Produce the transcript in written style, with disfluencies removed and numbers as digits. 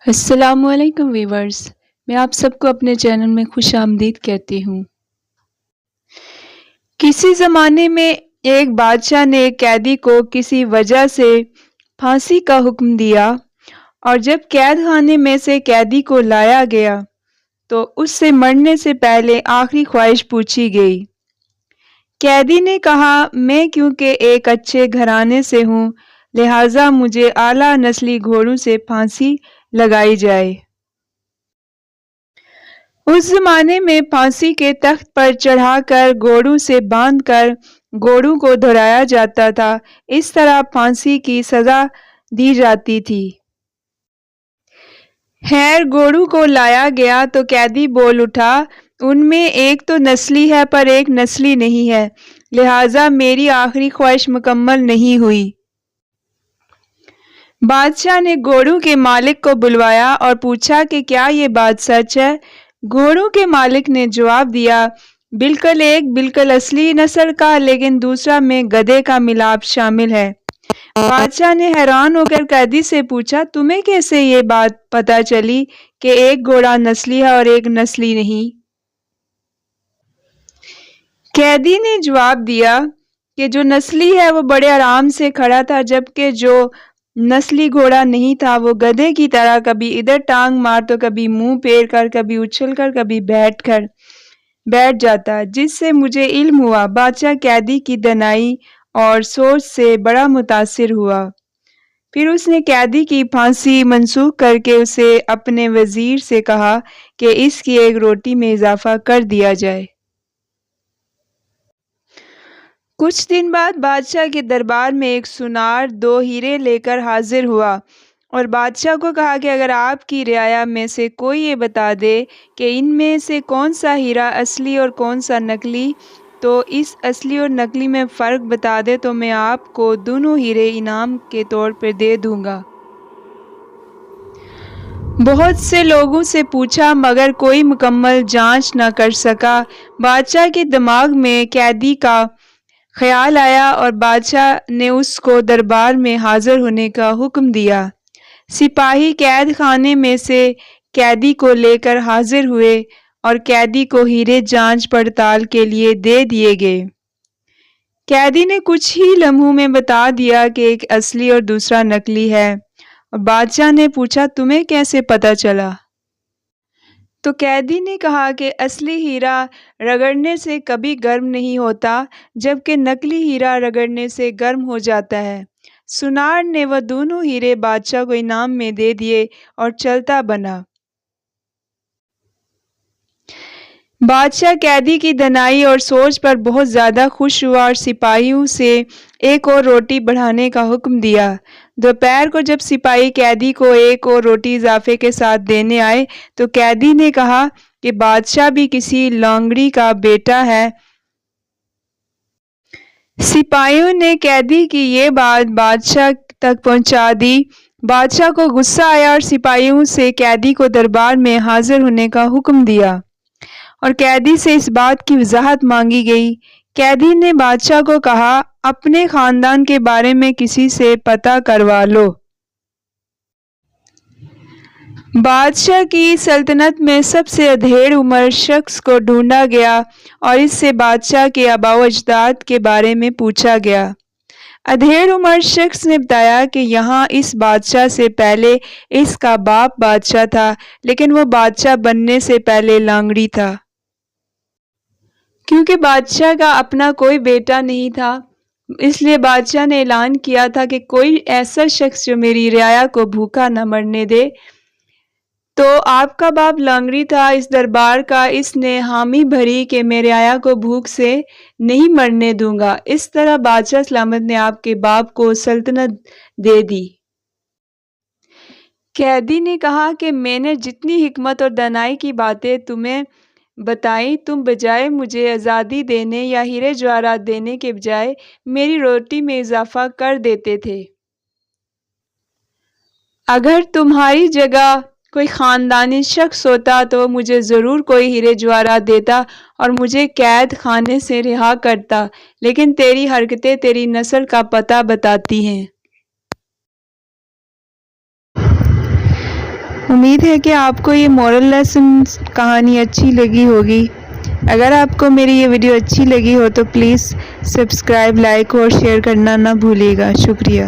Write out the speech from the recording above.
السلام علیکم ویورز، میں آپ سب کو اپنے چینل میں خوش آمدید کہتی ہوں۔ کسی زمانے میں ایک بادشاہ نے ایک قیدی کو کسی وجہ سے پھانسی کا حکم دیا، اور جب قید خانے میں سے قیدی کو لایا گیا تو اس سے مرنے سے پہلے آخری خواہش پوچھی گئی۔ قیدی نے کہا، میں کیونکہ ایک اچھے گھرانے سے ہوں لہٰذا مجھے اعلیٰ نسلی گھوڑوں سے پھانسی لگائی جائے۔ اس زمانے میں پھانسی کے تخت پر چڑھا کر گھوڑوں سے باندھ کر گھوڑوں کو دوڑایا جاتا تھا، اس طرح پھانسی کی سزا دی جاتی تھی۔ خیر گھوڑوں کو لایا گیا تو قیدی بول اٹھا، ان میں ایک تو نسلی ہے پر ایک نسلی نہیں ہے، لہٰذا میری آخری خواہش مکمل نہیں ہوئی۔ بادشاہ نے گھوڑوں کے مالک کو بلوایا اور پوچھا کہ کیا یہ بات سچ ہے؟ گھوڑوں کے مالک نے جواب دیا، بالکل اصلی نسل کا، لیکن دوسرا میں گدھے کا ملاپ شامل ہے۔ بادشاہ نے حیران ہو کر قیدی سے پوچھا، تمہیں کیسے یہ بات پتہ چلی کہ ایک گھوڑا نسلی ہے اور ایک نسلی نہیں؟ قیدی نے جواب دیا کہ جو نسلی ہے وہ بڑے آرام سے کھڑا تھا، جبکہ جو نسلی گھوڑا نہیں تھا وہ گدھے کی طرح کبھی ادھر ٹانگ مار تو کبھی منہ پھیر کر، کبھی اچھل کر، کبھی بیٹھ جاتا، جس سے مجھے علم ہوا۔ بادشاہ قیدی کی دانائی اور سوچ سے بڑا متاثر ہوا۔ پھر اس نے قیدی کی پھانسی منسوخ کر کے اسے اپنے وزیر سے کہا کہ اس کی ایک روٹی میں اضافہ کر دیا جائے۔ کچھ دن بعد بادشاہ کے دربار میں ایک سونار 2 ہیرے لے کر حاضر ہوا اور بادشاہ کو کہا کہ اگر آپ کی رعایا میں سے کوئی یہ بتا دے کہ ان میں سے کون سا ہیرا اصلی اور کون سا نقلی، تو اس اصلی اور نقلی میں فرق بتا دے تو میں آپ کو دونوں ہیرے انعام کے طور پر دے دوں گا۔ بہت سے لوگوں سے پوچھا مگر کوئی مکمل جانچ نہ کر سکا۔ بادشاہ کے دماغ میں قیدی کا خیال آیا اور بادشاہ نے اس کو دربار میں حاضر ہونے کا حکم دیا۔ سپاہی قید خانے میں سے قیدی کو لے کر حاضر ہوئے اور قیدی کو ہیرے جانچ پڑتال کے لیے دے دیے گئے۔ قیدی نے کچھ ہی لمحوں میں بتا دیا کہ ایک اصلی اور دوسرا نقلی ہے، اور بادشاہ نے پوچھا تمہیں کیسے پتہ چلا؟ تو قیدی نے کہا کہ اصلی ہیرا رگڑنے سے کبھی گرم نہیں ہوتا، جبکہ نقلی ہیرا رگڑنے سے گرم ہو جاتا ہے۔ سونار نے وہ دونوں ہیرے بادشاہ کو انعام میں دے دیے اور چلتا بنا۔ بادشاہ قیدی کی دانائی اور سوچ پر بہت زیادہ خوش ہوا اور سپاہیوں سے ایک اور روٹی بڑھانے کا حکم دیا۔ دوپہر کو جب سپاہی قیدی کو ایک اور روٹی اضافے کے ساتھ دینے آئے تو قیدی نے کہا کہ بادشاہ بھی کسی لانگڑی کا بیٹا ہے۔ سپاہیوں نے قیدی کی یہ بات بادشاہ تک پہنچا دی۔ بادشاہ کو غصہ آیا اور سپاہیوں سے قیدی کو دربار میں حاضر ہونے کا حکم دیا اور قیدی سے اس بات کی وضاحت مانگی گئی۔ قیدی نے بادشاہ کو کہا، اپنے خاندان کے بارے میں کسی سے پتہ کروا لو۔ بادشاہ کی سلطنت میں سب سے ادھیڑ عمر شخص کو ڈھونڈا گیا اور اس سے بادشاہ کے آباء و اجداد کے بارے میں پوچھا گیا۔ ادھیڑ عمر شخص نے بتایا کہ یہاں اس بادشاہ سے پہلے اس کا باپ بادشاہ تھا، لیکن وہ بادشاہ بننے سے پہلے لانگڑی تھا۔ کیونکہ بادشاہ کا اپنا کوئی بیٹا نہیں تھا، اس لیے بادشاہ نے اعلان کیا تھا کہ کوئی ایسا شخص جو میری رعایا کو بھوکا نہ مرنے دے۔ تو آپ کا باپ لانگڑی تھا اس دربار کا، اس نے حامی بھری کہ میں رعایا کو بھوک سے نہیں مرنے دوں گا۔ اس طرح بادشاہ سلامت نے آپ کے باپ کو سلطنت دے دی۔ قیدی نے کہا کہ میں نے جتنی حکمت اور دانائی کی باتیں تمہیں بتائیں، تم بجائے مجھے آزادی دینے یا ہیرے جواہرات دینے کے بجائے میری روٹی میں اضافہ کر دیتے تھے۔ اگر تمہاری جگہ کوئی خاندانی شخص ہوتا تو مجھے ضرور کوئی ہیرے جواہرات دیتا اور مجھے قید خانے سے رہا کرتا، لیکن تیری حرکتیں تیری نسل کا پتہ بتاتی ہیں۔ امید ہے کہ آپ کو یہ مورل لیسن کہانی اچھی لگی ہوگی۔ اگر آپ کو میری یہ ویڈیو اچھی لگی ہو تو پلیز سبسکرائب، لائک اور شیئر کرنا نہ بھولیے گا۔ شکریہ۔